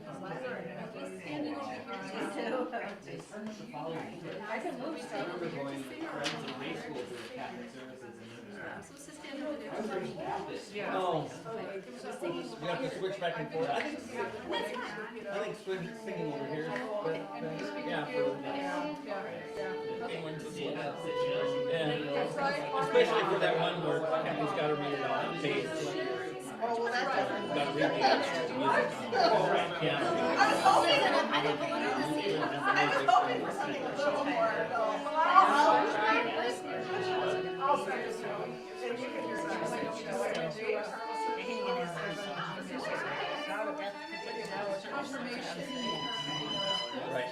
I can move I remember going with friends in high school to the Catholic services and Yeah. oh, you have to switch back and forth. I think singing over here, but yeah, for England's as well. Yeah, especially for that one where Catherine's got to read it on the page. Oh, well, that doesn't. Got to read the music. Yeah. I was hoping for something a little more. Right.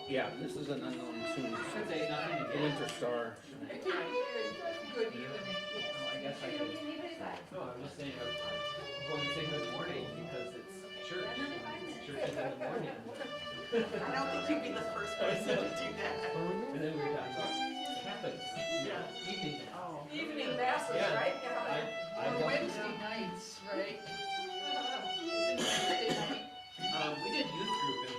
Yeah, this is an unknown soon. The Winter Star. Good evening. I guess I could. No, I'm just saying I'm going to sing this morning because it's church. Church is in the morning. I don't think you'd be the first person to do that. And then we were talking about Catholics. Yeah. Evening. Oh. Evening masses, Yeah. right? I Or Wednesday nights, right? Wednesday night. We did youth group in the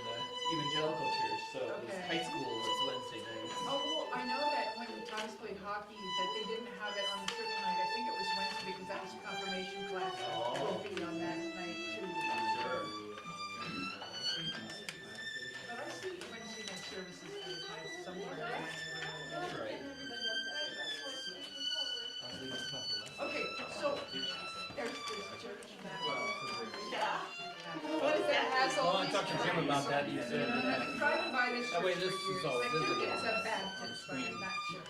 evangelical church, so it was high school was Wednesday nights. Oh, well, I know that when Thomas played hockey, that they didn't have it on a certain night. I think it was Wednesday because that was confirmation class. Oh. Would be on that night too. Sure. But I see Wednesday night services advertised somewhere. That's right. Okay, so there's this church that. Yeah. What is that? Has all Well, I these talked to Jim about that. He said. I've been driving by this That way church this for is years. all I think visible it's a on Baptist, but screen. I'm not sure.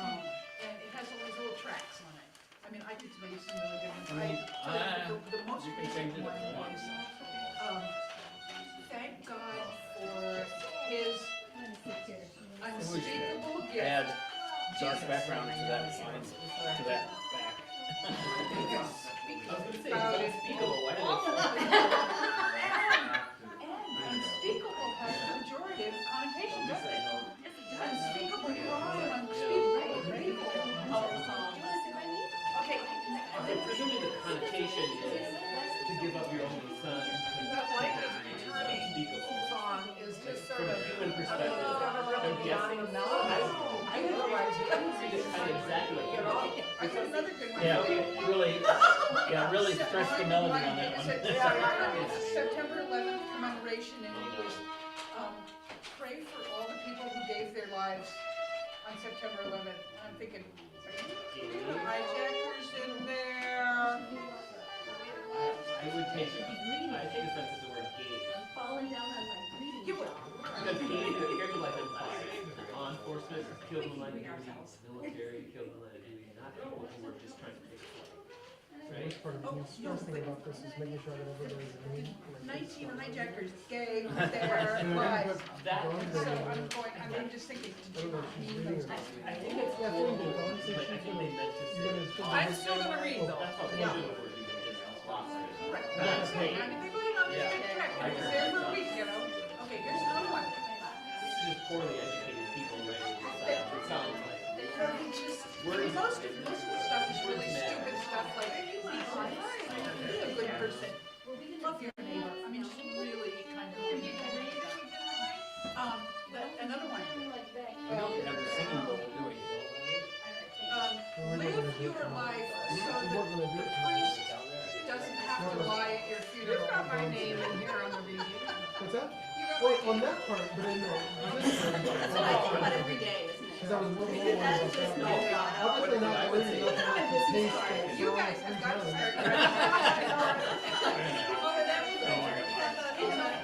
And it has all these little tracks on it. I mean, I could tell you some really good ones. The most you can recent change it one if you want. is, thank God for his unspeakable Add gift. dark background to that back. I was going to say, About it's it. unspeakable. Why did Unspeakable has a pejorative connotation, doesn't it? Unspeakable crime, unspeakable evil. Okay. presumably the connotation is to give up your only son. That language returning Unspeakable. song is just sort From a of. human perspective. Never really I'm beyond guessing. the melody. I read it kind of exactly like that. I got another good one. Yeah, really stress the melody on that one. It's a September 11th commemoration in English. Pray for all the people who gave their lives on September 11th. I'm thinking, are the hijackers in there? I would take offense to the word gave. Falling down on my greeting. You would. Because gave appears like implies law enforcement killed in the line of duty, military killed in the line of duty, not people who were just trying to take a flight. Right? Part of the stress thing about this is making sure that everybody's green. 19 hijackers gave their lives. That So I'm just thinking, did you not mean those? I think it's cool, but I think they meant to say. I'm still gonna read though. That's how Yeah. the word even is. Lost. Right. That's I mean, they put it on the track, it was there for a week, you know? Okay, here's another one. This is just poorly educated people writing this stuff. It sounds like. Most of the stuff is really stupid stuff, like, be a good person, love your neighbor, I mean, just really kind of. Another one. We don't have the singing bowl, do we? Live your life so that the priest doesn't have to lie at your funeral. You've got my name in here on the review. What's that? You got Well, my on name. that part, but I know this part. That's what I think about every day, isn't it? Because I was a little Because more that about is just no that. God. Obviously not I would worried say- about the taste of You all guys three have got to times. start.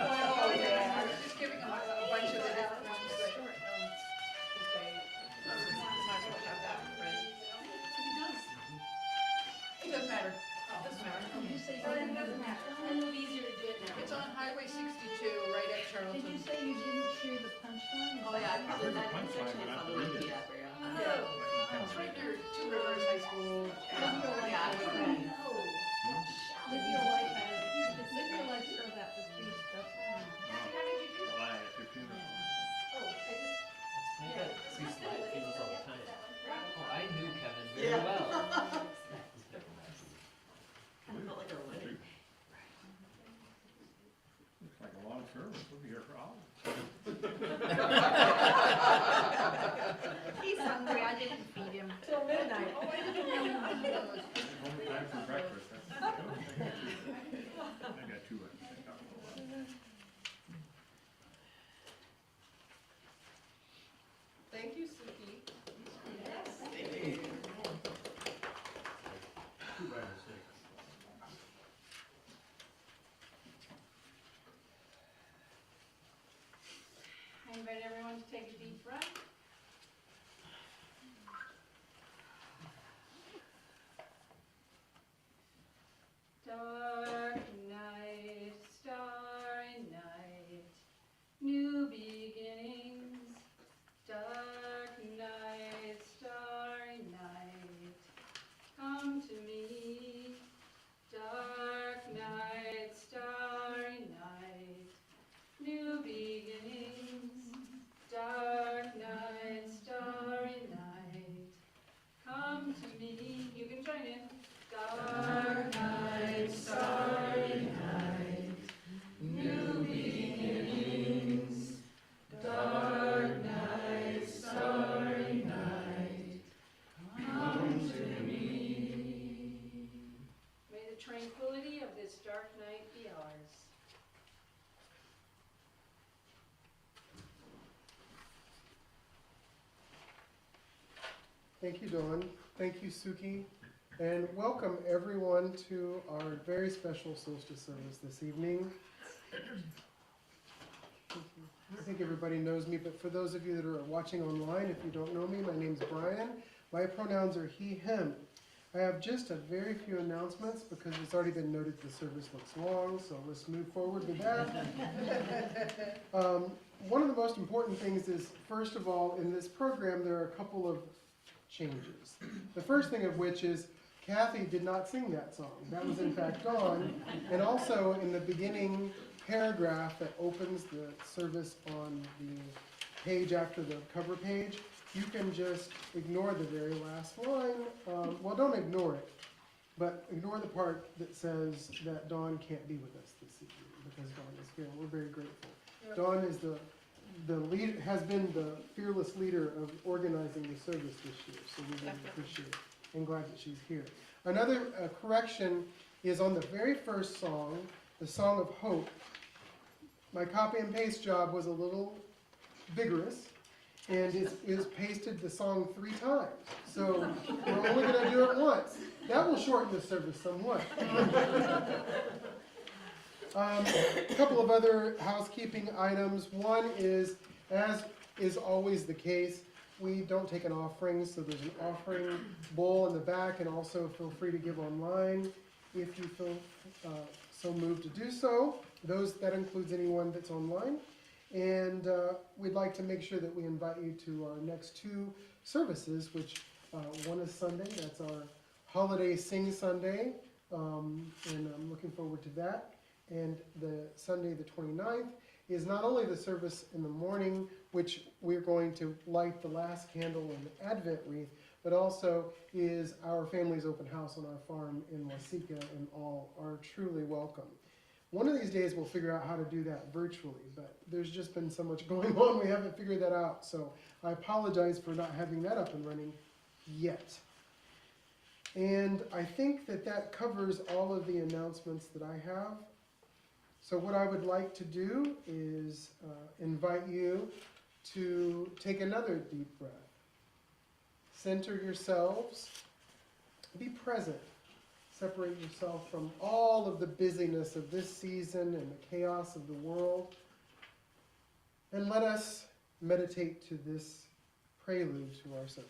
Just giving them a bunch of the different ones that, they might as well have that, right? It doesn't matter. It doesn't matter. You say it doesn't matter. And it'll be easier to do it now. It's on Highway 62, right at Did Charlton. you say you didn't hear the punchline? Oh, yeah, I probably, that section is on the wiki app, yeah. It's right near Two Rivers High School. Yeah, I would agree. Live your life as, live your life so that the priest doesn't. See slide funerals all the time. Oh, I knew Kevin very Yeah. well. service, we'll be here for hours. He's hungry, I didn't feed him. Till midnight. Oh, I didn't know. Only time for breakfast, that's the joke. I got two I can think of. Thank you, Suki. I invite everyone to take a deep breath. Dark night, starry night, new beginnings. Dark night, starry night, come to me. Dark night, starry night, new beginnings. Dark night, starry night, come to me. You can join in. Dark night, starry night, new beginnings. Dark night, starry night, come to me. May the tranquility of this dark night be ours. Thank you, Dawn. Thank you, Suki. And welcome everyone to our very special solstice service this evening. I think everybody knows me, but for those of you that are watching online, if you don't know me, my name's Brian. My pronouns are he, him. I have just a very few announcements because it's already been noted the service looks long, so let's move forward with that. One of the most important things is, first of all, in this program there are a couple of changes. The first thing of which is Kathy did not sing that song. That was in fact Dawn. And also in the beginning paragraph that opens the service on the page after the cover page, you can just ignore the very last line. Well, don't ignore it, but ignore the part that says that Dawn can't be with us this evening because Dawn is here. We're very grateful. Yep. Dawn is the lead, has been the fearless leader of organizing the service this year, so we really appreciate it and glad that she's here. Another correction is on the very first song, the Song of Hope. My copy and paste job was a little vigorous, and it is pasted the song 3 times. So we're only going to do it once. That will shorten the service somewhat. A couple of other housekeeping items. One is, as is always the case, we don't take an offering, so there's an offering bowl in the back, and also feel free to give online if you feel so moved to do so. That includes anyone that's online. And we'd like to make sure that we invite you to our next 2 services, which one is Sunday, that's our Holiday Sing Sunday, and I'm looking forward to that. And the Sunday the 29th is not only the service in the morning, which we're going to light the last candle in the Advent wreath, but also is our family's open house on our farm in Waseca, and all are truly welcome. One of these days we'll figure out how to do that virtually, but there's just been so much going on, we haven't figured that out. So I apologize for not having that up and running yet. And I think that covers all of the announcements that I have. So what I would like to do is invite you to take another deep breath. Center yourselves. Be present. Separate yourself from all of the busyness of this season and the chaos of the world. And let us meditate to this prelude to our service.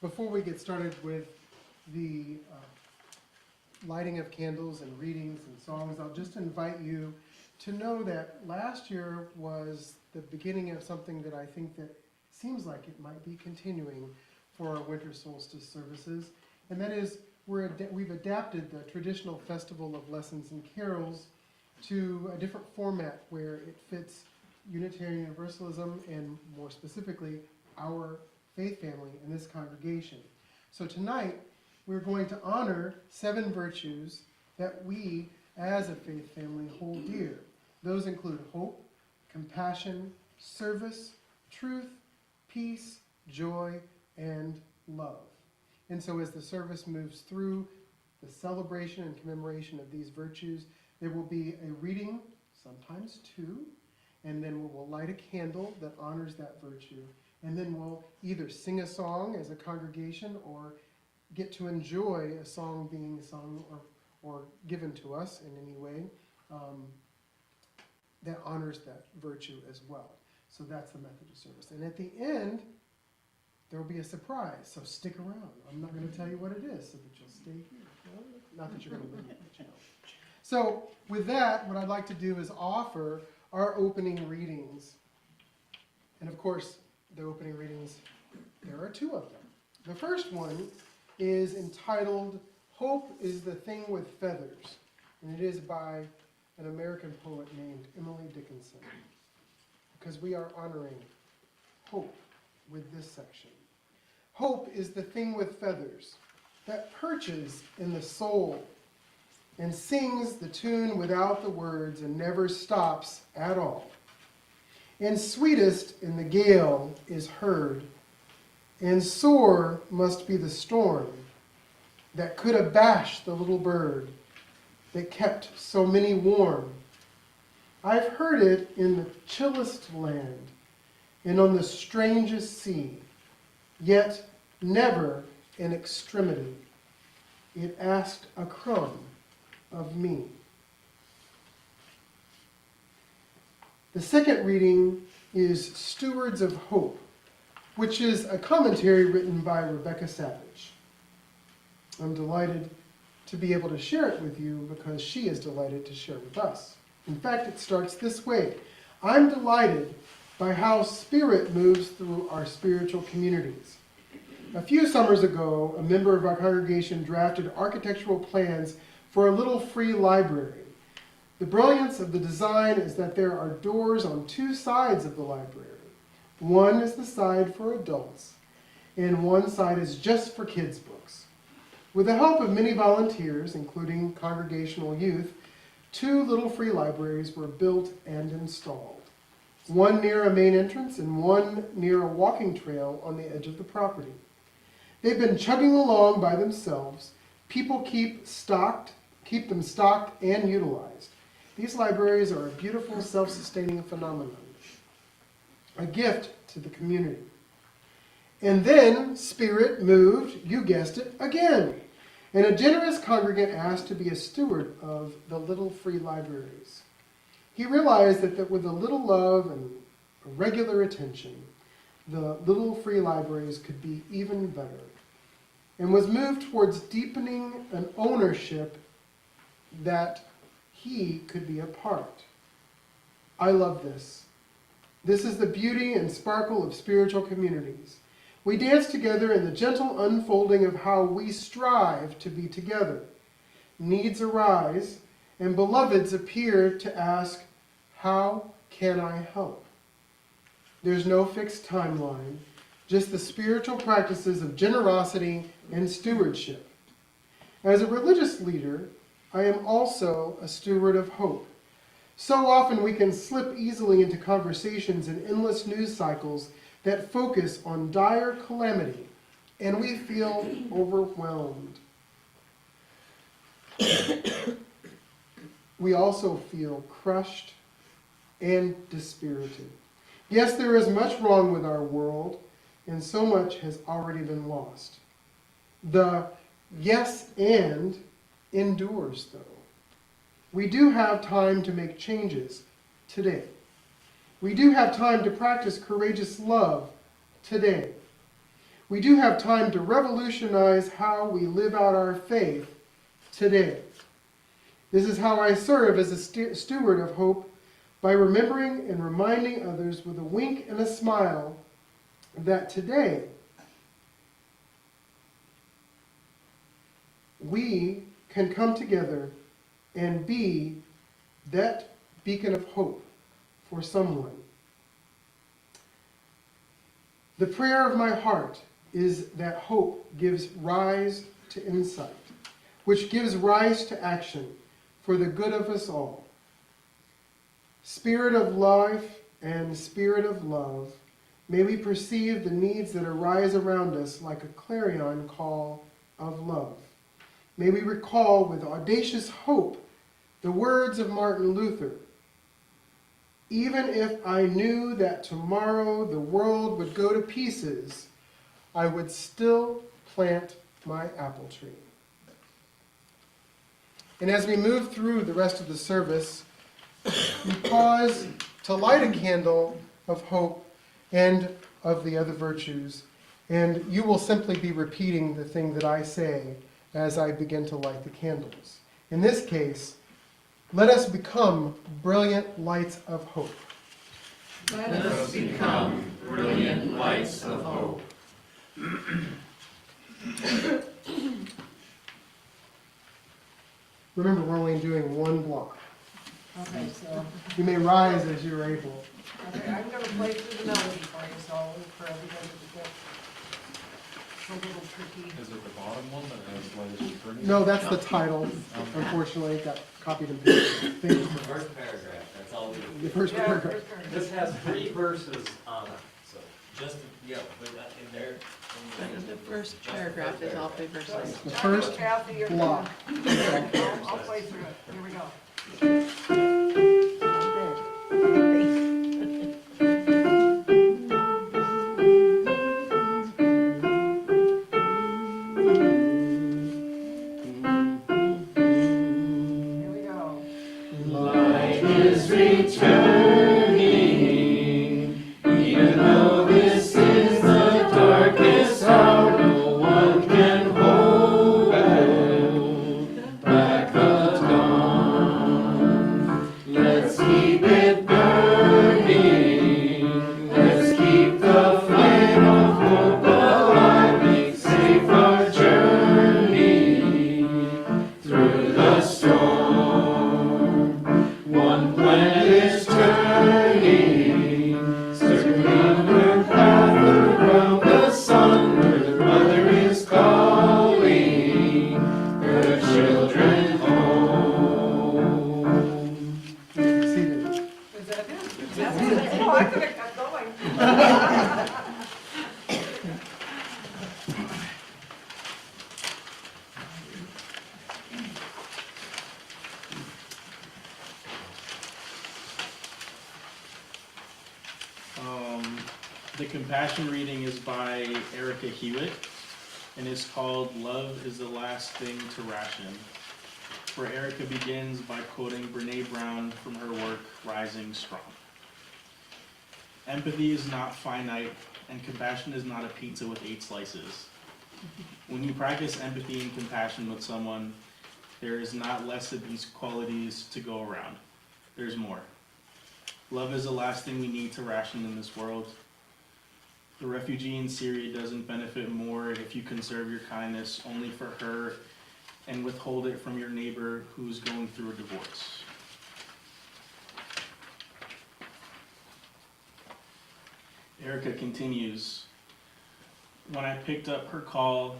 Before we get started with the lighting of candles and readings and songs, I'll just invite you to know that last year was the beginning of something that I think that seems like it might be continuing for our winter solstice services, and that is we've adapted the traditional festival of lessons and carols to a different format where it fits Unitarian Universalism and more specifically our faith family in this congregation. So tonight we're going to honor 7 virtues that we as a faith family hold dear. Those include hope, compassion, service, truth, peace, joy, and love. And so as the service moves through the celebration and commemoration of these virtues, there will be a reading, sometimes 2, and then we will light a candle that honors that virtue. And then we'll either sing a song as a congregation or get to enjoy a song being sung or given to us in any way that honors that virtue as well. So that's the method of service. And at the end, there will be a surprise, so stick around. I'm not going to tell you what it is so that you'll stay here. Well, not that you're going to leave, but you know. So with that, what I'd like to do is offer our opening readings. And of course, the opening readings, there are 2 of them. The first one is entitled, Hope is the Thing with Feathers. And it is by an American poet named Emily Dickinson. Because we are honoring hope with this section. Hope is the thing with feathers that perches in the soul and sings the tune without the words and never stops at all. And sweetest in the gale is heard, and sore must be the storm that could abash the little bird that kept so many warm. I've heard it in the chillest land and on the strangest sea, yet never in extremity it asked a crumb of me. The second reading is Stewards of Hope, which is a commentary written by Rebecca Savage. I'm delighted to be able to share it with you because she is delighted to share with us. In fact, it starts this way. I'm delighted by how Spirit moves through our spiritual communities. A few summers ago, a member of our congregation drafted architectural plans for a little free library. The brilliance of the design is that there are doors on 2 sides of the library. One is the side for adults, and one side is just for kids' books. With the help of many volunteers, including congregational youth, 2 little free libraries were built and installed. One near a main entrance and one near a walking trail on the edge of the property. They've been chugging along by themselves. People keep them stocked and utilized. These libraries are a beautiful, self-sustaining phenomenon, a gift to the community. And then Spirit moved, you guessed it, again. And a generous congregant asked to be a steward of the little free libraries. He realized that with a little love and regular attention, the little free libraries could be even better, and was moved towards deepening an ownership that he could be a part. I love this. This is the beauty and sparkle of spiritual communities. We dance together in the gentle unfolding of how we strive to be together. Needs arise, and beloveds appear to ask, how can I help? There's no fixed timeline, just the spiritual practices of generosity and stewardship. As a religious leader, I am also a steward of hope. So often we can slip easily into conversations and endless news cycles that focus on dire calamity, and we feel overwhelmed. We also feel crushed and dispirited. Yes, there is much wrong with our world, and so much has already been lost. The yes and endures, though. We do have time to make changes today. We do have time to practice courageous love today. we do have time to revolutionize how we live out our faith today. This is how I serve as a steward of hope, by remembering and reminding others with a wink and a smile that today we can come together and be that beacon of hope for someone. The prayer of my heart is that hope gives rise to insight, which gives rise to action for the good of us all. Spirit of life and Spirit of love, may we perceive the needs that arise around us like a clarion call of love. May we recall with audacious hope the words of Martin Luther. Even if I knew that tomorrow the world would go to pieces, I would still plant my apple tree. And as we move through the rest of the service, we pause to light a candle of hope and of the other virtues. And you will simply be repeating the thing that I say as I begin to light the candles. In this case, let us become brilliant lights of hope. Let us become brilliant lights of hope. Remember, we're only doing one block. Okay, so, You may rise as you're able. okay, I'm gonna play through the melody for you, so for everybody to get a little tricky. Is it the bottom one that has light as pretty? No, that's the title. Unfortunately, it got copied and pasted. Thank you. The first paragraph, that's all we The do. first Yeah, paragraph. first paragraph. This has 3 verses on it, so just, put that in there. The first paragraph is all big verses. The first Kathy, you're block. I'll play through it, here we go. Here we go. Light is returning, even though this is the darkest hour, no one can hold back the dawn. Let's keep it burning, let's keep the flame of hope alive, make safe our journey through the storm. One planet is turning, circling her path around the sun, where the mother is calling her children home. Seated. Is that it? That's it. Oh, I could have kept going. The compassion reading is by Erica Hewitt, and is called "Love is the Last Thing to Ration," where Erica begins by quoting Brene Brown from her work, Rising Strong. Empathy is not finite, and compassion is not a pizza with 8 slices. When you practice empathy and compassion with someone, there is not less of these qualities to go around. There's more. Love is the last thing we need to ration in this world. The refugee in Syria doesn't benefit more if you conserve your kindness only for her and withhold it from your neighbor who's going through a divorce. Erica continues, when I picked up her call,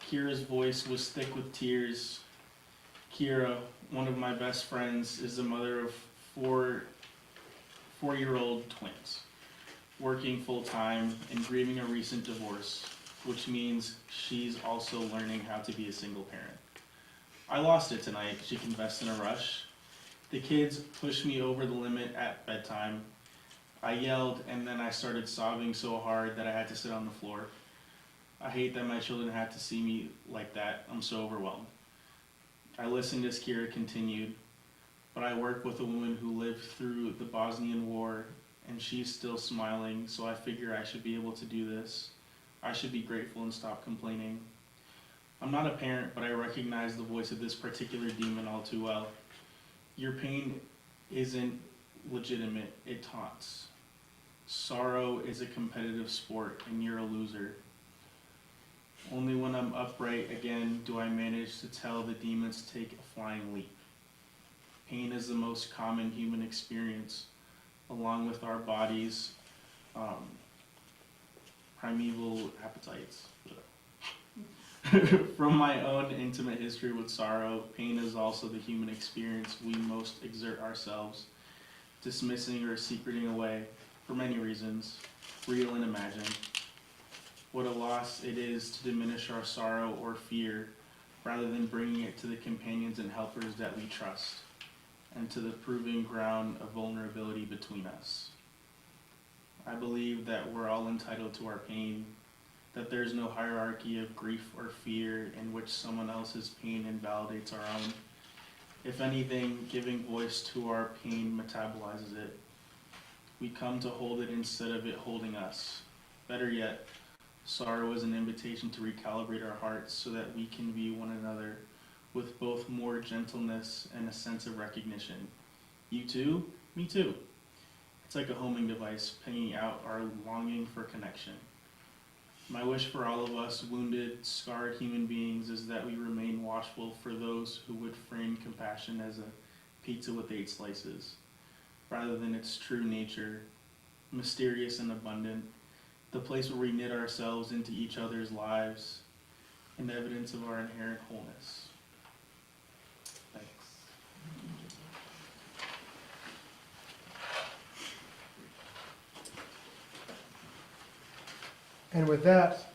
Kira's voice was thick with tears. Kira, one of my best friends, is the mother of 4-year-old twins, working full-time and grieving a recent divorce, which means she's also learning how to be a single parent. I lost it tonight, she confessed in a rush. The kids pushed me over the limit at bedtime. I yelled, and then I started sobbing so hard that I had to sit on the floor. I hate that my children had to see me like that. I'm so overwhelmed. I listened as Kira continued, but I work with a woman who lived through the Bosnian War, and she's still smiling, so I figure I should be able to do this. I should be grateful and stop complaining. I'm not a parent, but I recognize the voice of this particular demon all too well. Your pain isn't legitimate, it taunts. Sorrow is a competitive sport, and you're a loser. Only when I'm upright again do I manage to tell the demons to take a flying leap. Pain is the most common human experience, along with our body's primeval appetites. From my own intimate history with sorrow, pain is also the human experience we most exert ourselves, dismissing or secreting away, for many reasons, real and imagined. What a loss it is to diminish our sorrow or fear, rather than bringing it to the companions and helpers that we trust, and to the proving ground of vulnerability between us. I believe that we're all entitled to our pain, that there's no hierarchy of grief or fear in which someone else's pain invalidates our own. If anything, giving voice to our pain metabolizes it. We come to hold it instead of it holding us. Better yet, sorrow is an invitation to recalibrate our hearts so that we can view one another with both more gentleness and a sense of recognition. You too? Me too. It's like a homing device pinging out our longing for connection. My wish for all of us wounded, scarred human beings is that we remain watchful for those who would frame compassion as a pizza with 8 slices, rather than its true nature, mysterious and abundant, the place where we knit ourselves into each other's lives, and evidence of our inherent wholeness. Thanks. And with that,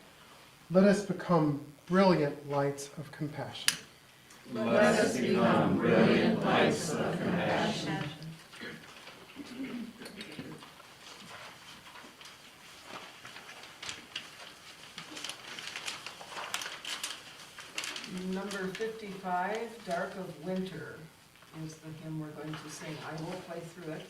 let us become brilliant lights of compassion. Let us become brilliant lights of compassion. Number 55, Dark of Winter, is the hymn we're going to sing. I will play through it.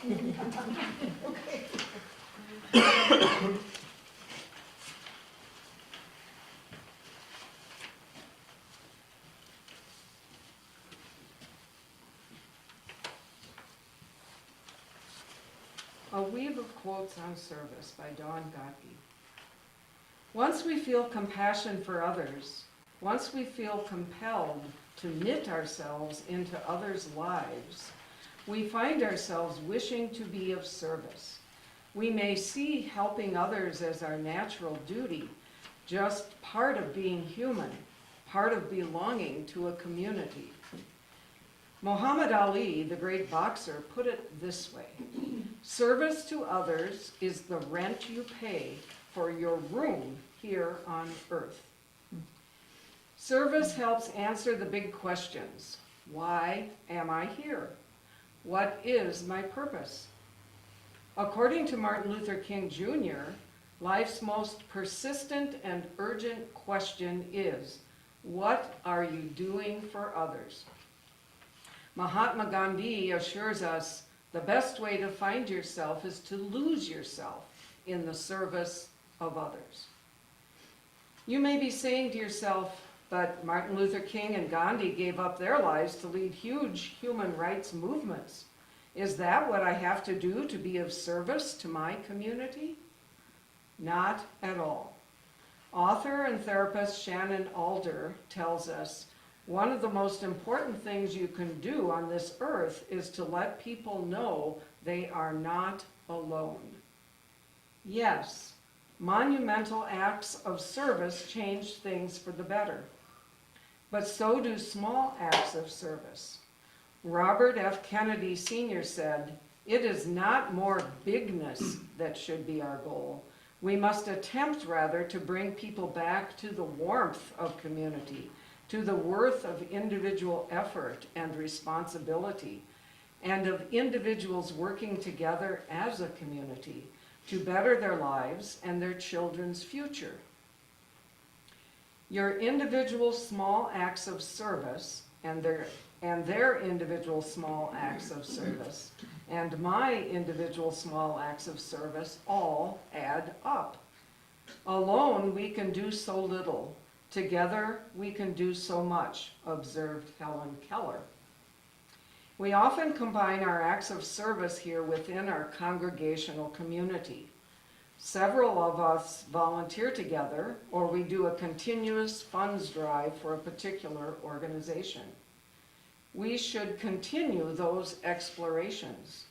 A Weave of Quotes on Service by Dawn Gottke. Once we feel compassion for others, once we feel compelled to knit ourselves into others' lives, we find ourselves wishing to be of service. We may see helping others as our natural duty, just part of being human, part of belonging to a community. Muhammad Ali, the great boxer, put it this way: service to others is the rent you pay for your room here on earth. Service helps answer the big questions. Why am I here? What is my purpose? According to Martin Luther King Jr., life's most persistent and urgent question is, what are you doing for others? Mahatma Gandhi assures us the best way to find yourself is to lose yourself in the service of others. You may be saying to yourself, but Martin Luther King and Gandhi gave up their lives to lead huge human rights movements. Is that what I have to do to be of service to my community? Not at all. Author and therapist Shannon Alder tells us, one of the most important things you can do on this earth is to let people know they are not alone. Yes, monumental acts of service change things for the better, but so do small acts of service. Robert F. Kennedy Sr. said, "It is not more bigness that should be our goal. We must attempt rather to bring people back to the warmth of community, to the worth of individual effort and responsibility, and of individuals working together as a community to better their lives and their children's future." Your individual small acts of service and their individual small acts of service and my individual small acts of service all add up. Alone we can do so little. Together we can do so much, observed Helen Keller. We often combine our acts of service here within our congregational community. Several of us volunteer together, or we do a continuous funds drive for a particular organization. We should continue those explorations.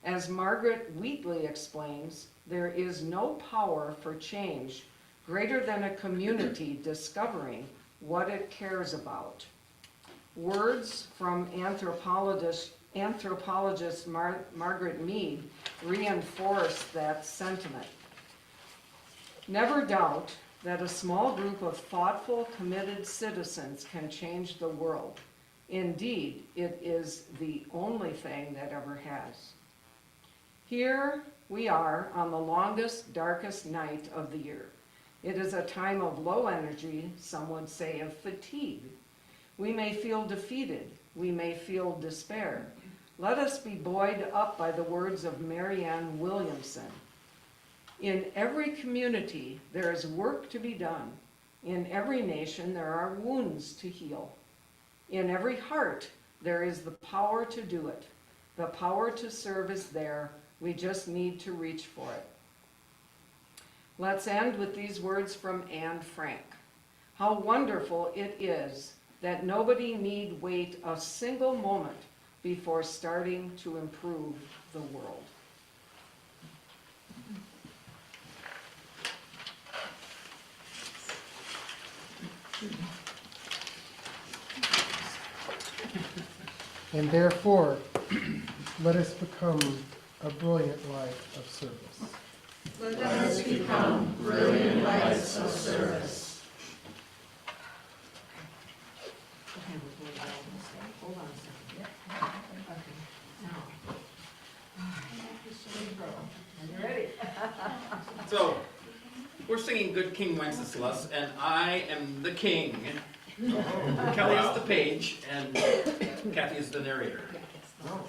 As Margaret Wheatley explains, there is no power for change greater than a community discovering what it cares about. Words from anthropologist Margaret Mead reinforce that sentiment. Never doubt that a small group of thoughtful, committed citizens can change the world. Indeed, it is the only thing that ever has. Here we are on the longest, darkest night of the year. It is a time of low energy, some would say of fatigue. We may feel defeated. We may feel despair. Let us be buoyed up by the words of Marianne Williamson. In every community, there is work to be done. In every nation, there are wounds to heal. In every heart, there is the power to do it. The power to serve is there. We just need to reach for it. Let's end with these words from Anne Frank. How wonderful it is that nobody need wait a single moment before starting to improve the world. And therefore, let us become a brilliant life of service. Let us become brilliant lights of service. Okay, hold on a second. Okay, now. Are you ready? So, we're singing Good King Wenceslas, and I am the king. Kelly is the page, and Kathy is the narrator. Oh.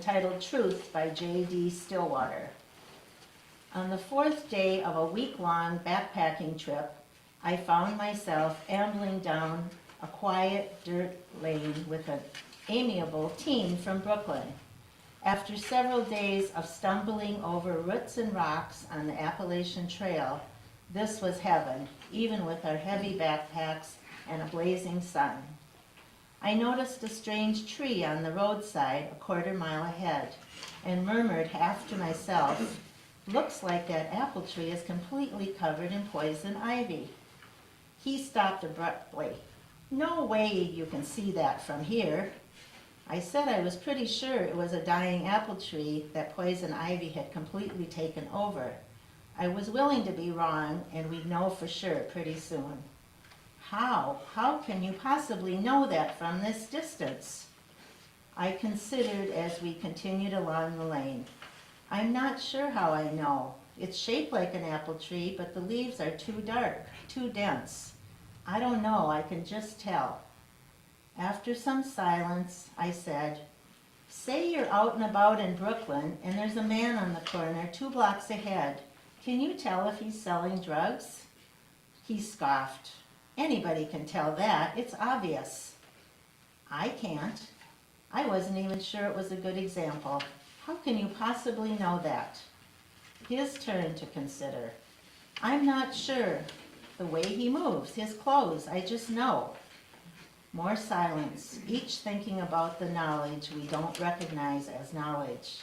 entitled Truth by J.D. Stillwater. On the fourth day of a week-long backpacking trip, I found myself ambling down a quiet dirt lane with an amiable teen from Brooklyn. After several days of stumbling over roots and rocks on the Appalachian Trail, this was heaven, even with our heavy backpacks and a blazing sun. I noticed a strange tree on the roadside a quarter-mile ahead and murmured half to myself, "Looks like that apple tree is completely covered in poison ivy." He stopped abruptly. "No way you can see that from here." I said I was pretty sure it was a dying apple tree that poison ivy had completely taken over. I was willing to be wrong, and we'd know for sure pretty soon. How? How can you possibly know that from this distance? I considered as we continued along the lane. I'm not sure how I know. It's shaped like an apple tree, but the leaves are too dark, too dense. I don't know, I can just tell. After some silence, I said, "Say you're out and about in Brooklyn, and there's a man on the corner 2 blocks ahead. Can you tell if he's selling drugs?" He scoffed. "Anybody can tell that, it's obvious." "I can't. I wasn't even sure it was a good example. How can you possibly know that?" His turn to consider. "I'm not sure. The way he moves, his clothes, I just know." More silence, each thinking about the knowledge we don't recognize as knowledge,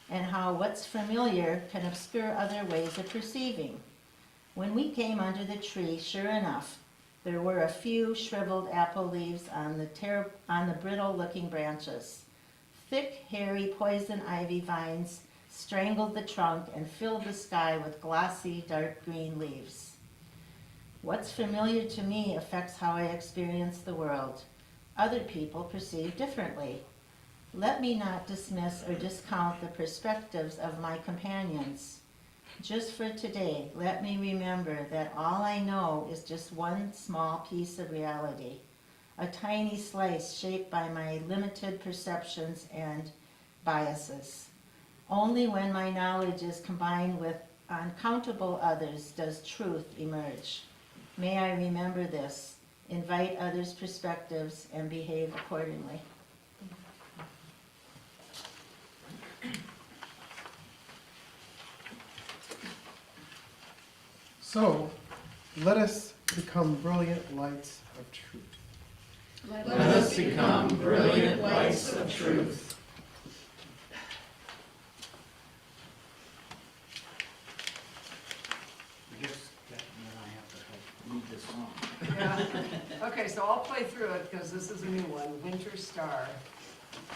and how what's familiar can obscure other ways of perceiving. When we came under the tree, sure enough, there were a few shriveled apple leaves on the brittle-looking branches. Thick, hairy poison ivy vines strangled the trunk and filled the sky with glossy, dark green leaves. What's familiar to me affects how I experience the world. Other people perceive differently. Let me not dismiss or discount the perspectives of my companions. Just for today, let me remember that all I know is just one small piece of reality, a tiny slice shaped by my limited perceptions and biases. Only when my knowledge is combined with uncountable others does truth emerge. May I remember this, invite others' perspectives, and behave accordingly. So, let us become brilliant lights of truth. Let us become brilliant lights of truth. Yeah. Okay, so I'll play through it because this is a new one, Winter Star.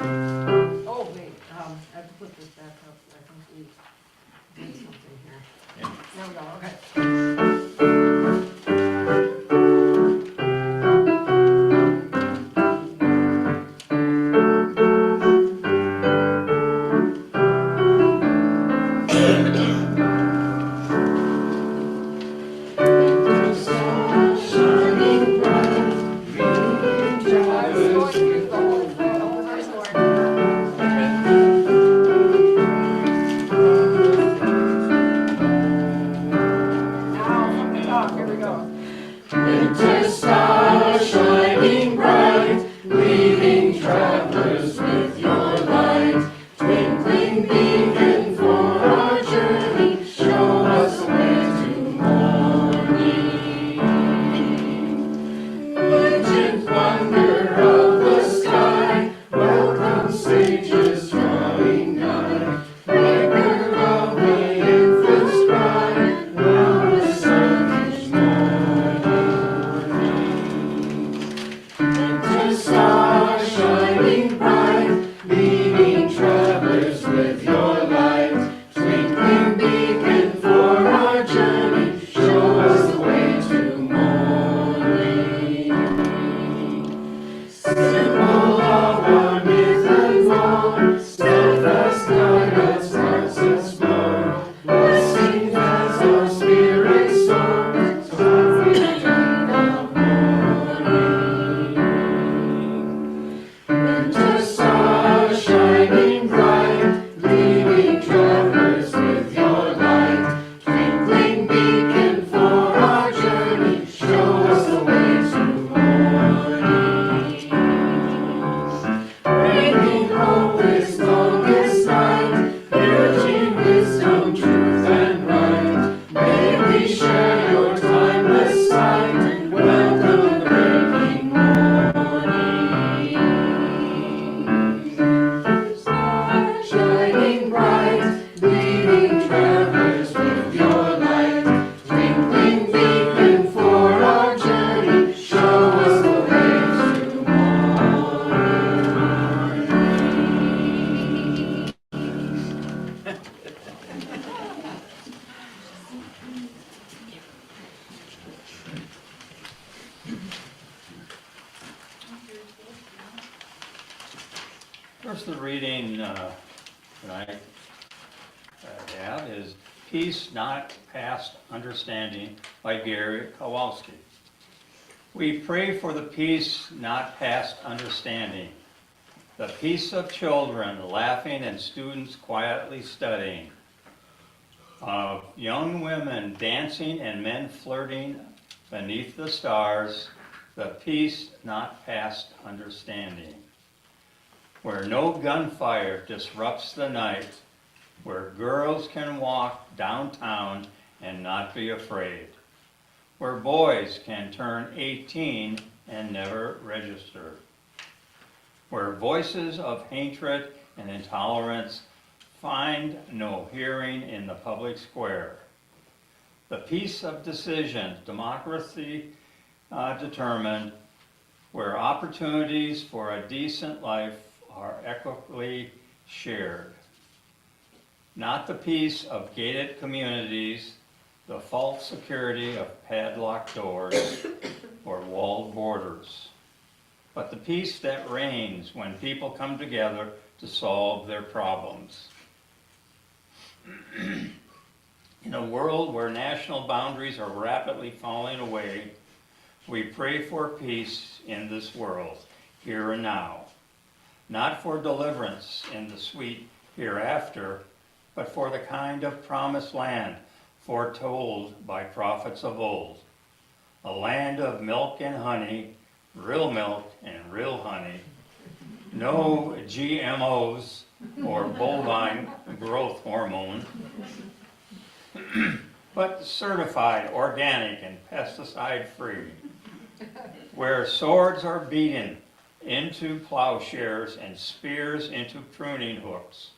Oh, wait, I have to put this back up. I think we did something here. There we go, okay. Now first reading that I have is Peace Not Past Understanding by Gary Kowalski. We pray for the peace not past understanding, the peace of children laughing and students quietly studying, of young women dancing and men flirting beneath the stars, the peace not past understanding, where no gunfire disrupts the night, where girls can walk downtown and not be afraid, where boys can turn 18 and never register, where voices of hatred and intolerance find no hearing in the public square. The peace of decision, democracy determined, where opportunities for a decent life are equitably shared. Not the peace of gated communities, the false security of padlocked doors or walled borders, but the peace that reigns when people come together to solve their problems. In a world where national boundaries are rapidly falling away, we pray for peace in this world, here and now. Not for deliverance in the sweet hereafter, but for the kind of promised land foretold by prophets of old. A land of milk and honey, real milk and real honey, no GMOs or bovine growth hormone, but certified organic and pesticide-free, where swords are beaten into plowshares and spears into pruning hooks,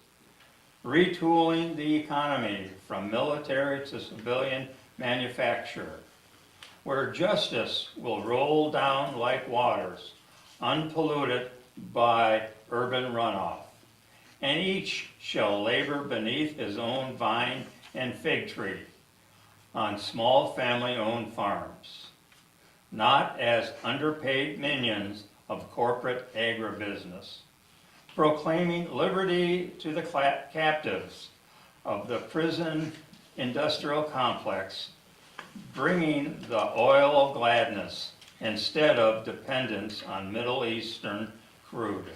retooling the economy from military to civilian manufacture, where justice will roll down like waters, unpolluted by urban runoff, and each shall labor beneath his own vine and fig tree on small family-owned farms, not as underpaid minions of corporate agribusiness, proclaiming liberty to the captives of the prison industrial complex, bringing the oil of gladness instead of dependence on Middle Eastern crude,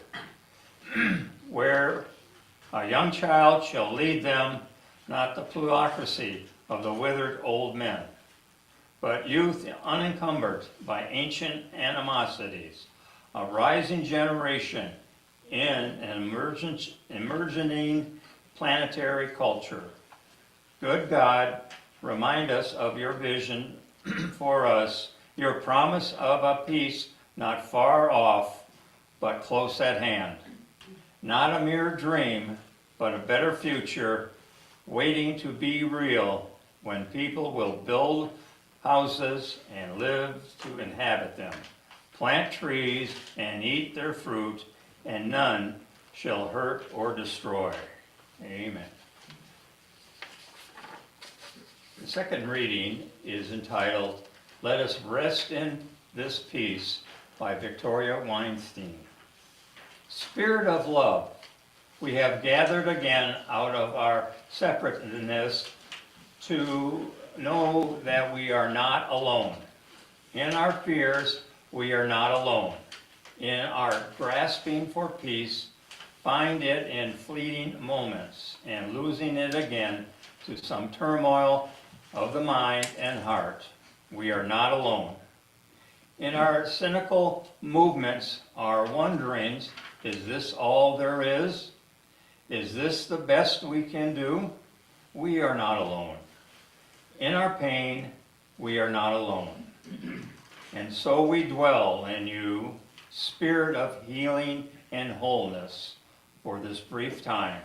where a young child shall lead them, not the plutocracy of the withered old men, but youth unencumbered by ancient animosities, a rising generation in an emerging planetary culture. Good God, remind us of your vision for us, your promise of a peace not far off, but close at hand. Not a mere dream, but a better future waiting to be real when people will build houses and live to inhabit them, plant trees and eat their fruit, and none shall hurt or destroy. Amen. The second reading is entitled, Let Us Rest in This Peace by Victoria Weinstein. Spirit of love, we have gathered again out of our separateness to know that we are not alone. In our fears, we are not alone. In our grasping for peace, find it in fleeting moments and losing it again to some turmoil of the mind and heart. We are not alone. In our cynical movements, our wonderings, is this all there is? Is this the best we can do? We are not alone. In our pain, we are not alone. And so we dwell in you, Spirit of healing and wholeness, for this brief time,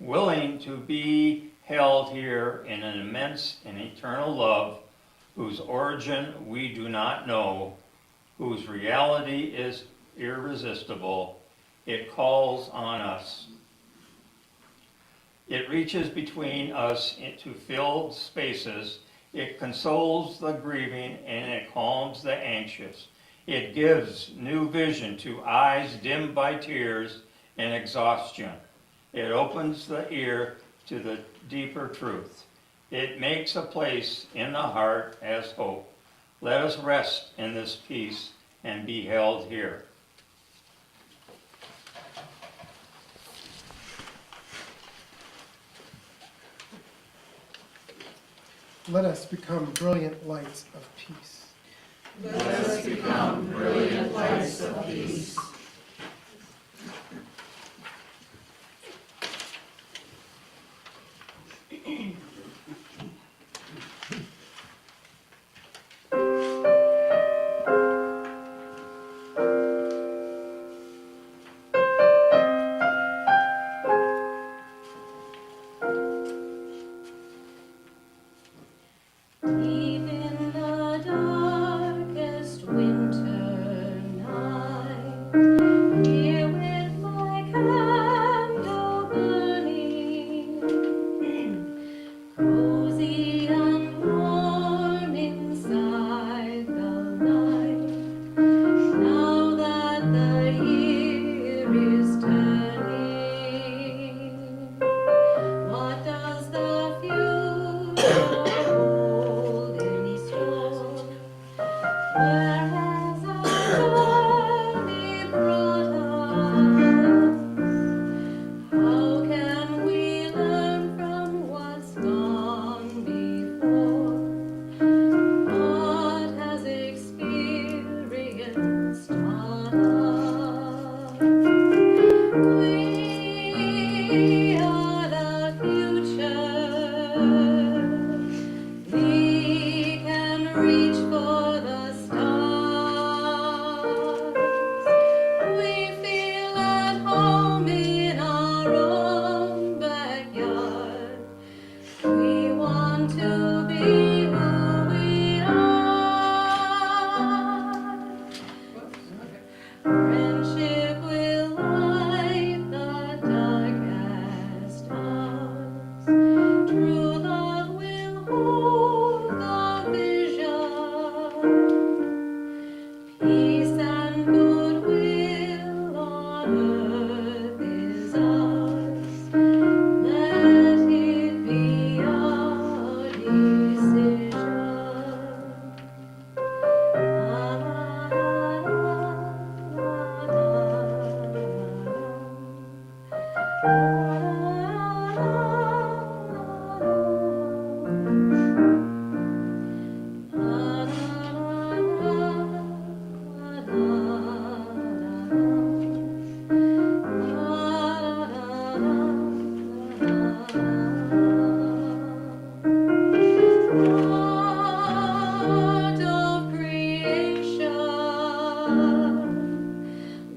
willing to be held here in an immense and eternal love whose origin we do not know, whose reality is irresistible. It calls on us. It reaches between us into filled spaces. It consoles the grieving and it calms the anxious. It gives new vision to eyes dimmed by tears and exhaustion. It opens the ear to the deeper truth. It makes a place in the heart as hope. Let us rest in this peace and be held here. Let us become brilliant lights of peace. Let us become brilliant lights of peace. Even the darkest winter night, here with my candle burning, cozy and warm inside the light. Now that the year is turning, what does the future hold in store? Where has our journey brought us? How can we learn from what's gone before? What has experience taught us? We are the future. We can reach for the stars. We feel at home in our own backyard. We want to be who we are. Friendship will light the darkest hours. True love will hold the vision. Peace and goodwill on earth is ours. Let it be our decision. Art of creation,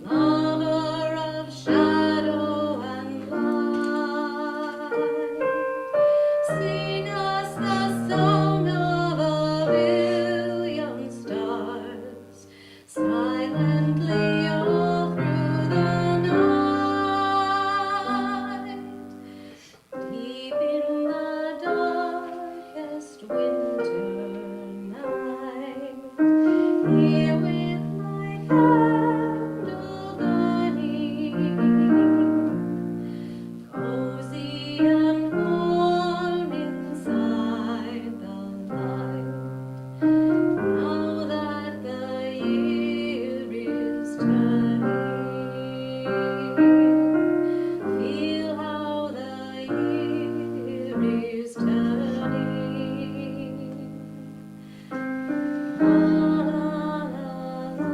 lover of shadow and light, sing us the song of a billion stars, silently all through the night. Deep in the darkest winter night, here with my candle burning, cozy and warm inside the light. Now that the year is turning, feel how the year is turning. La, la, la, la.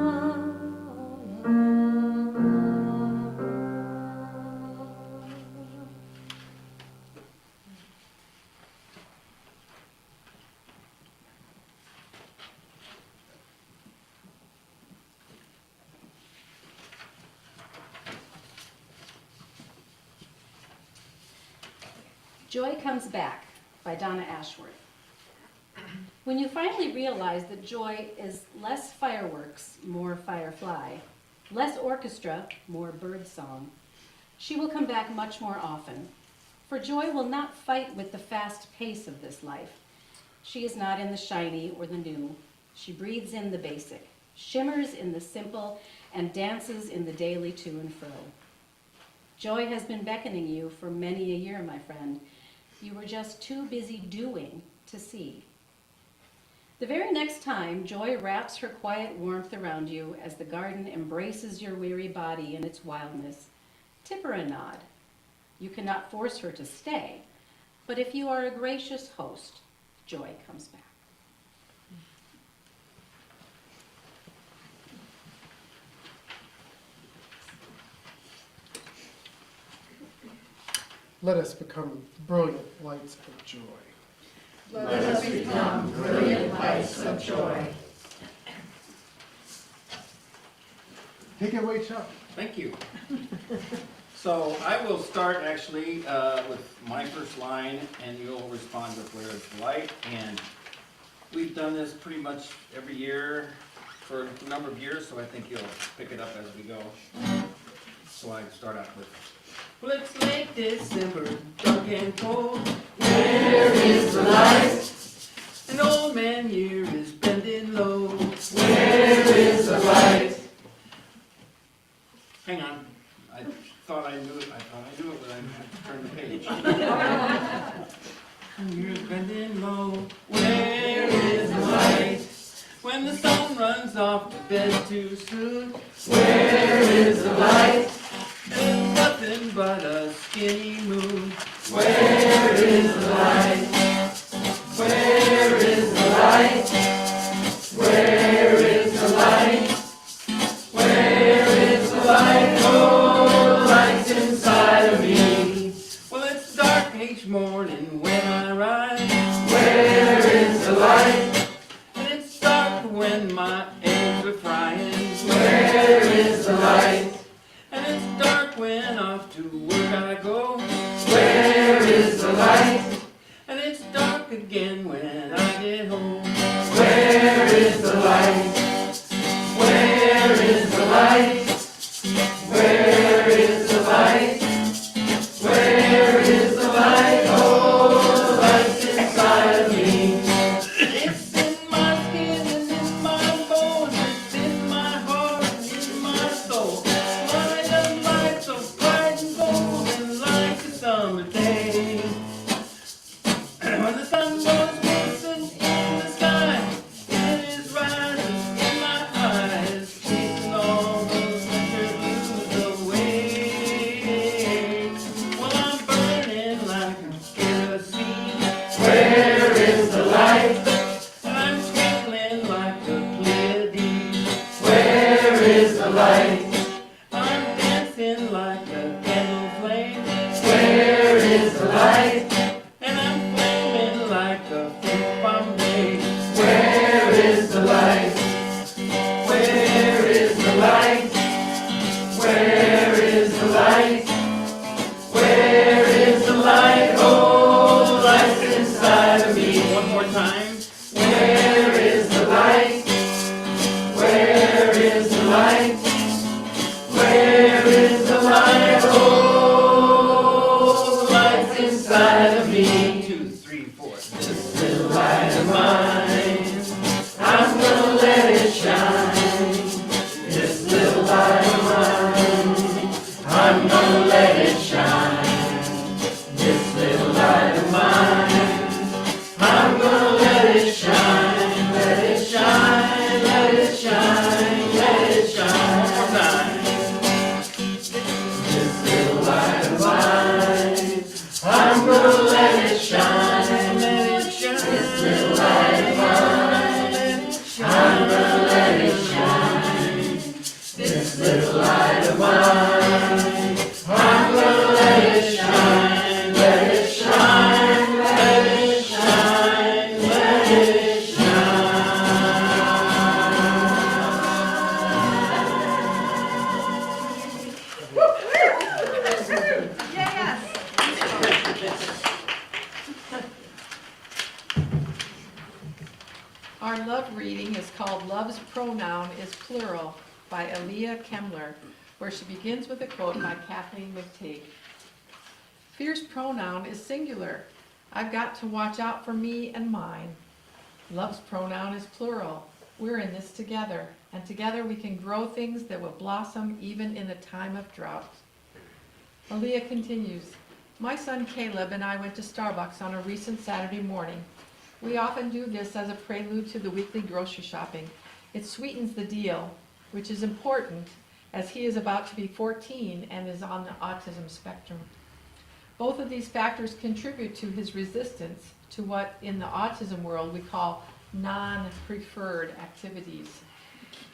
Joy Comes Back by Donna Ashworth. When you finally realize that joy is less fireworks, more firefly, less orchestra, more birdsong, she will come back much more often. For joy will not fight with the fast pace of this life. She is not in the shiny or the new. She breathes in the basic, shimmers in the simple, and dances in the daily to and fro. Joy has been beckoning you for many a year, my friend. You were just too busy doing to see. The very next time Joy wraps her quiet warmth around you as the garden embraces your weary body in its wildness, tip her a nod. You cannot force her to stay, but if you are a gracious host, Joy comes back. Let us become brilliant lights of joy. Let us become brilliant lights of joy. Take it away, Chuck. Thank you. So I will start actually with my first line, and you'll respond with where is the light. And we've done this pretty much every year for a number of years, so I think you'll pick it up as we go. So I start out with, well, it's late December, dark and cold. Where is the light? An old man here is bending low. Where is the light? Hang on. I thought I knew it. But I have to turn the page. You're bending low. Where is the light? When the sun runs off to bed too soon. Where is the light? There's nothing but a skinny moon. Where is the light? Where is the light? Where is the light? Where is the light? Oh, the light's inside of me. Well, it's dark each morning when I rise. Where is the light? And it's dark when my eggs are frying. Where is the light? And it's dark when off to work I go. Where is the light? And it's dark again when I get home. Where is the light? Where is the light? Where is the light? Where is the light? Oh, the light's inside of me. It's in my skin and in my bones. It's in my heart and in my soul. Light of light so bright and golden like a summer day. When the sun goes glistening in the sky, it is rising in my eyes, chasing all those winter blues away. Well, I'm burning like a kerosene. Where is the light? And I'm twinkling like a Pleiades. Where is the light? I'm dancing like a candle flame. Where is the light? And I'm flaming like a fruit Bombay. Where is the light? Where is the light? Where is the light? Where is the light? Oh, the light's inside of me. One more time. Where is the light? Where is the light? Where is the light? Oh, the light's inside of me. 2, 3, 4. This little light of mine, I'm gonna let it shine. This little light of mine, I'm gonna let it shine. This little light of mine, I'm gonna let it shine. Let it shine, let it shine, let it shine. One more time. This little light of mine, I'm gonna let it shine. Let it shine. This little light of mine, I'm gonna let it shine. This little light of mine, I'm gonna let it shine. Let it shine, let it shine, let it shine. Yes. Our love reading is called Love's Pronoun is Plural by Aaliyah Kemmler, where she begins with a quote by Kathleen McTeague. Fierce pronoun is singular. I've got to watch out for me and mine. Love's pronoun is plural. We're in this together, and together we can grow things that will blossom even in the time of drought. Aaliyah continues, my son Caleb and I went to Starbucks on a recent Saturday morning. We often do this as a prelude to the weekly grocery shopping. It sweetens the deal, which is important as he is about to be 14 and is on the autism spectrum. Both of these factors contribute to his resistance to what in the autism world we call non-preferred activities.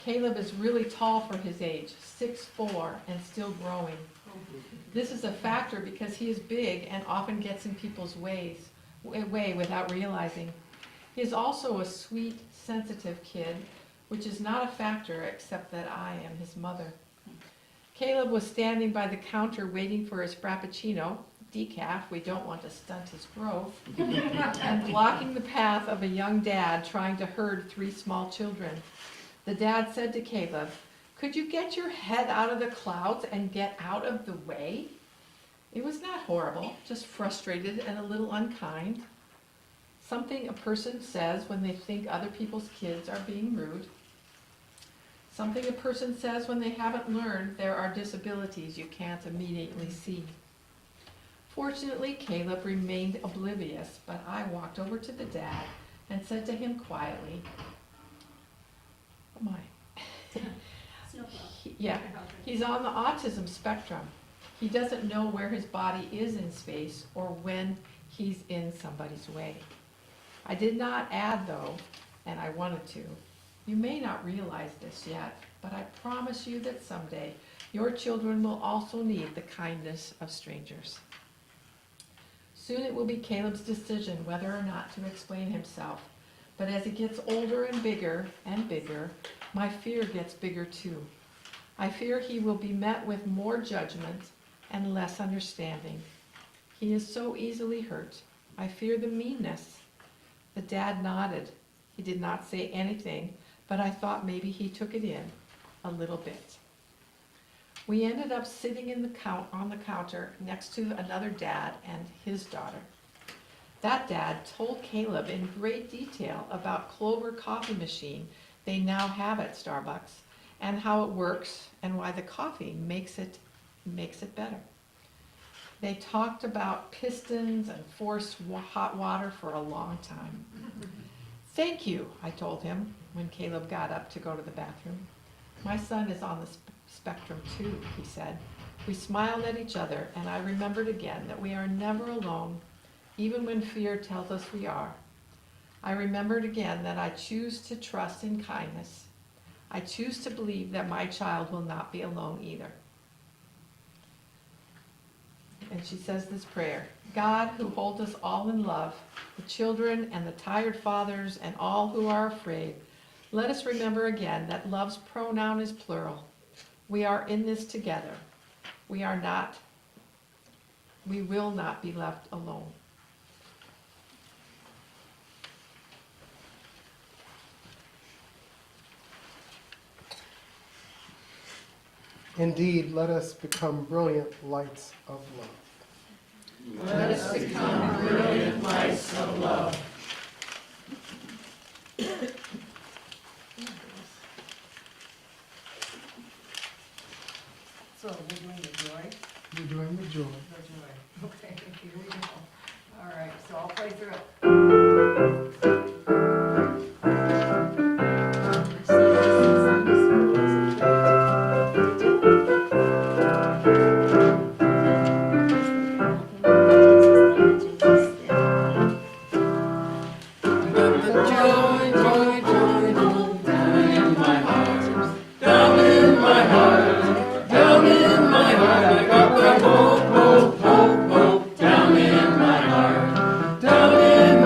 Caleb is really tall for his age, 6'4", and still growing. This is a factor because he is big and often gets in people's way without realizing. He is also a sweet, sensitive kid, which is not a factor except that I am his mother. Caleb was standing by the counter waiting for his Frappuccino, decaf, we don't want to stunt his growth, and blocking the path of a young dad trying to herd 3 small children. The dad said to Caleb, could you get your head out of the clouds and get out of the way? It was not horrible, just frustrated and a little unkind. Something a person says when they think other people's kids are being rude. Something a person says when they haven't learned there are disabilities you can't immediately see. Fortunately, Caleb remained oblivious, but I walked over to the dad and said to him quietly, oh my. He's on the autism spectrum. He doesn't know where his body is in space or when he's in somebody's way. I did not add though, and I wanted to, you may not realize this yet, but I promise you that someday your children will also need the kindness of strangers. Soon it will be Caleb's decision whether or not to explain himself, but as he gets older and bigger, my fear gets bigger too. I fear he will be met with more judgment and less understanding. He is so easily hurt. I fear the meanness. The dad nodded. He did not say anything, but I thought maybe he took it in a little bit. We ended up sitting on the counter next to another dad and his daughter. That dad told Caleb in great detail about Clover coffee machine they now have at Starbucks and how it works and why the coffee makes it better. They talked about pistons and forced hot water for a long time. Thank you, I told him when Caleb got up to go to the bathroom. My son is on the spectrum too, he said. We smiled at each other and I remembered again that we are never alone, even when fear tells us we are. I remembered again that I choose to trust in kindness. I choose to believe that my child will not be alone either. And she says this prayer, God who holds us all in love, the children and the tired fathers and all who are afraid, let us remember again that love's pronoun is plural. We are in this together. We will not be left alone. Indeed, let us become brilliant lights of love. Let us become brilliant lights of love. So we're doing the joy? We're doing the joy. The joy. Okay, here we go. All right, so I'll play through it. Down in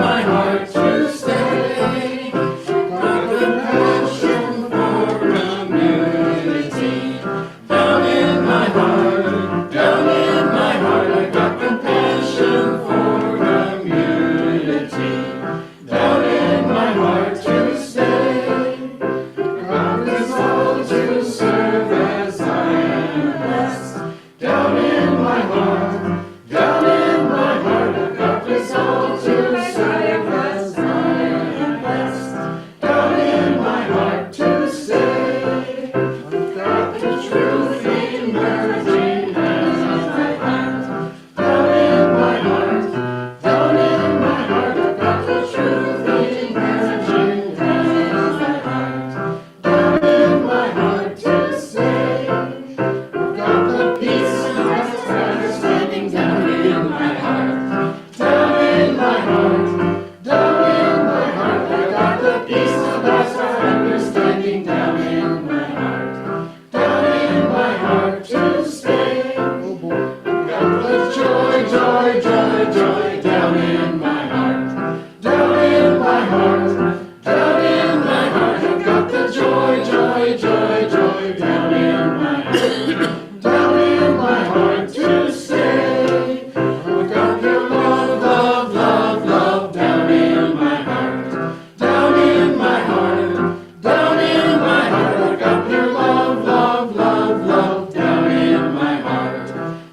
down in my heart, down in my heart, down in my heart. I've got the joy, joy, joy, joy down in my heart, down in my heart to stay. I've got your love, love, love, love down in my heart, down in my heart, down in my heart. I've got your love, love, love, love down in my heart,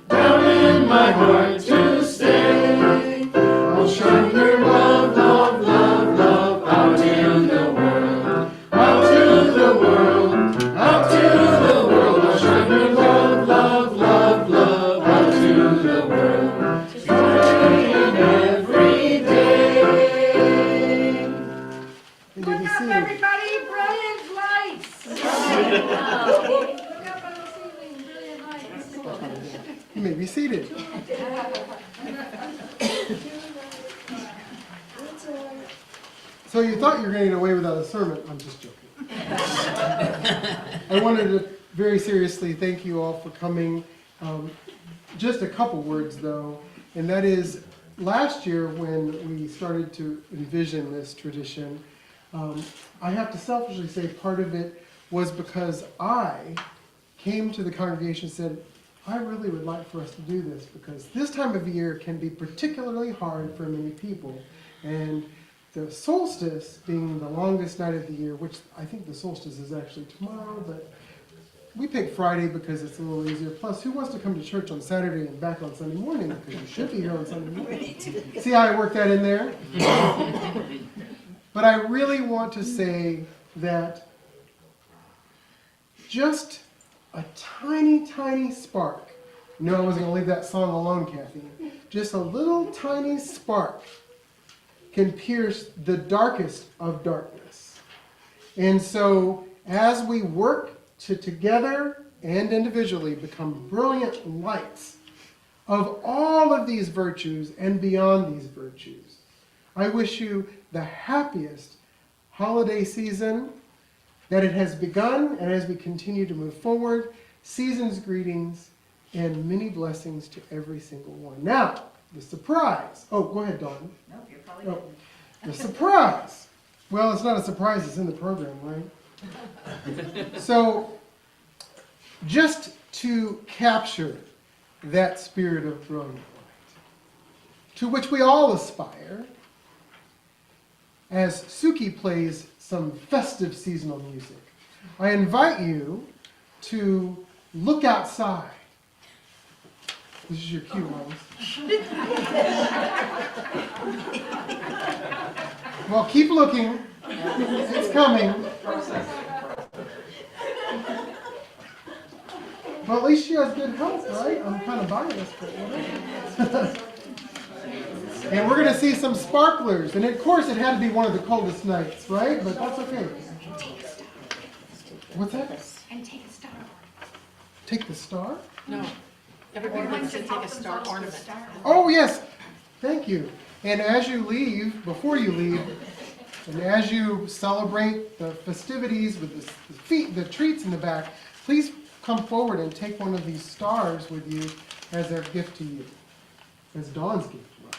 down in my heart to stay. I'll shine your love, love, love, love out in the world, out to the world, out to the world. I'll shine your love, love, love, love out to the world, today and every day. And you Up, see, everybody, brilliant lights. Look up on the ceiling, brilliant lights. you may be seated. So you thought you were going to get away without a sermon. I'm just joking. I wanted to very seriously thank you all for coming. Just a couple words though, and that is last year when we started to envision this tradition, I have to selfishly say part of it was because I came to the congregation and said, I really would like for us to do this because this time of year can be particularly hard for many people. And the solstice being the longest night of the year, which I think the solstice is actually tomorrow, but we picked Friday because it's a little easier. Plus, who wants to come to church on Saturday and back on Sunday morning? Because you should be here on Sunday morning. See how I worked that in there? But I really want to say that just a tiny, tiny spark. No, I wasn't going to leave that song alone, Kathy. Just a little tiny spark can pierce the darkest of darkness. And so as we work to together and individually become brilliant lights of all of these virtues and beyond these virtues, I wish you the happiest holiday season that it has begun, and as we continue to move forward, season's greetings and many blessings to every single one. Now, the surprise. Oh, go ahead, Dawn. No, you're probably good. The surprise. Well, it's not a surprise, it's in the program, right? So, just to capture that spirit of brilliant light, to which we all aspire, as Suki plays some festive seasonal music, I invite you to look outside. This is your cue, Rose. Well, keep looking. It's coming. Well, at least she has good health, right? I'm kind of biased, but whatever. And we're going to see some sparklers. And of course, it had to be one of the coldest nights, right? But that's okay. What's that? And take a star. Take the star? No. Everybody wants to take a star ornament. Oh, yes. Thank you. And as you leave, before you leave, and as you celebrate the festivities with the treats in the back, please come forward and take one of these stars with you as their gift to you, as Dawn's gift to us.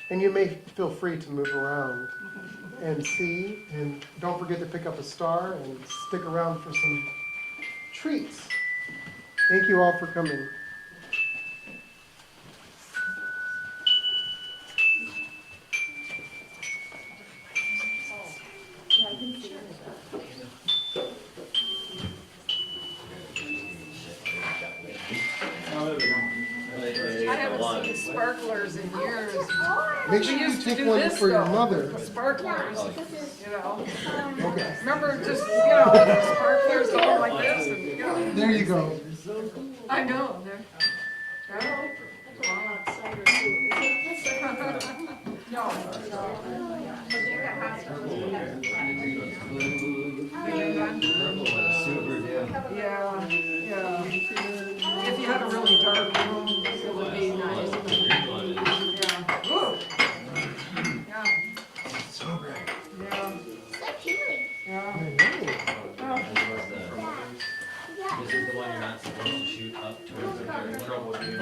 And you may feel free to move around and see, and don't forget to pick up a star and stick around for some treats. Thank you all for coming. I haven't seen sparklers in years. Make sure We you used to take do one this, for your though, mother. the sparklers, you know. Okay, Remember, just, you know, with the sparklers going like this and, you know. there you go. I know, they're, no. Yeah, yeah. If you had a really dark room, it would be nice. Yeah. Ooh. Yeah. Yeah. Yeah. This is the one you're not supposed to shoot up towards the camera. Trouble with you.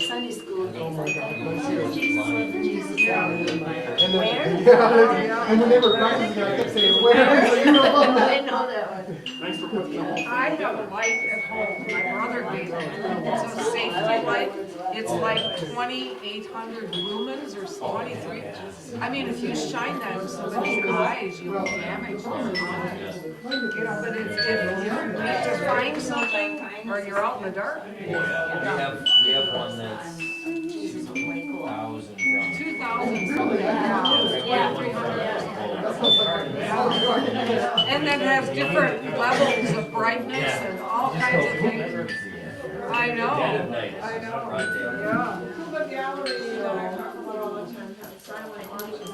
Sunday school. Oh my God. Yeah. And then, yeah, and whenever Brian's there, I kept saying, where? So you know I know that one. Thanks for putting that. I have a light at home, my brother gave me. It's a safety light. It's like 2,800 lumens or 23. I mean, if you shine that in somebody's eyes, you'll damage their eyes. You know, but it's, if you need to find something or you're out in the dark. We have one that's 2,000 from. 2,000 something. Yeah. 300. And then has different levels of brightness and all kinds of things. I know, I know, yeah. The gallery that I talk about all the time has silent auctions.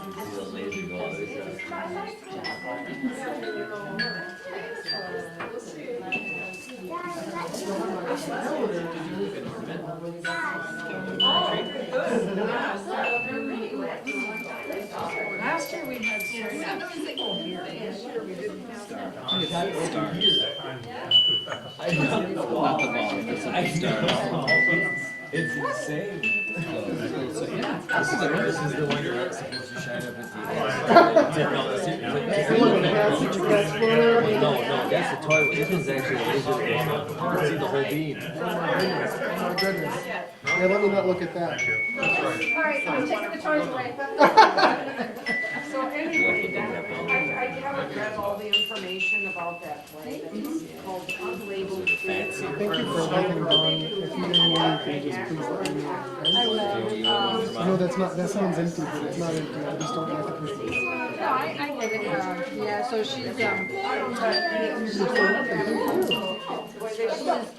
Last year we had people here, this year we didn't have that. It's insane. This is the one you're not supposed to shine up at the No, that's the toy one. This one's actually a laser vision. You can see the whole beam. Oh my goodness. Yeah, let me not look at that. All right, I'm taking the toys away. So anyway, I haven't read all the information about that play, it's called Unlabeled Theater. Thank you for letting Dawn. If you didn't want anything, just please let me know. Okay? I know that sounds empty, but it's not empty. I just don't like the person. No, I get it, yeah, so she's,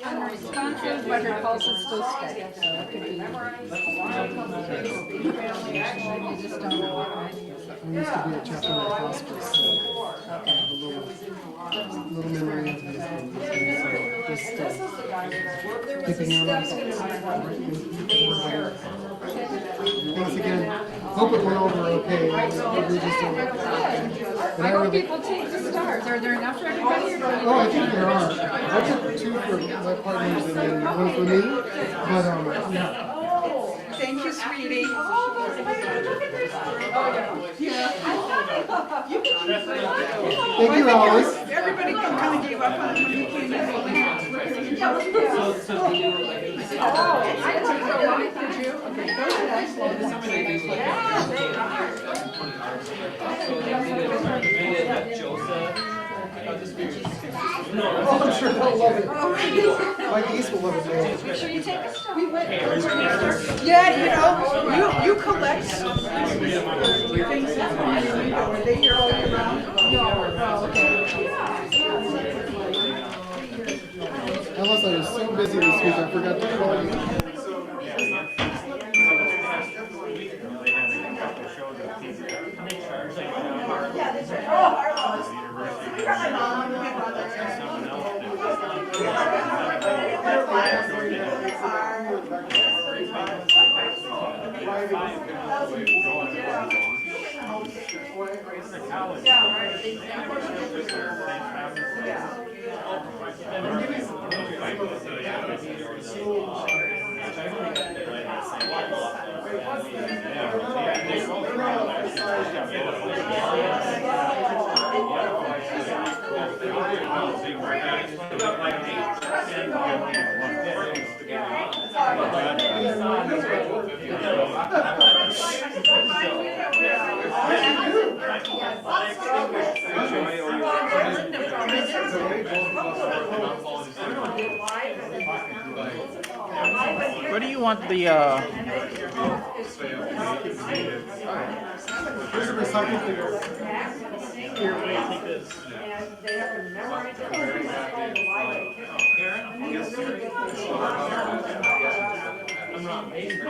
unresponsive, but her pulse is still steady, so it could be. You just don't know, right? We used to be at Chapel Hill Hospice, so I have a little memory of this. Just keeping your eyes Thanks again. Hope it went over okay. We just don't. I hope people take the stars. Are there enough for everybody? Oh, I think there are. I took 2 for my partners and then 1 for me. But yeah. Thank you, sweetie. Thank you, Alice. Everybody kind of gave up on it when you came in. I took the one, did you? Okay, those are nice Oh, I'm sure they'll love it. My niece will love it. Make sure you take a stop. Yeah, you collect some things that are they here all year round? Oh, okay. Alice, I was so busy this week, I forgot to call you. What do you want the, Here's a recycled figure. here, wait, take this. I'm not. They did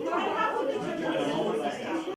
Yeah.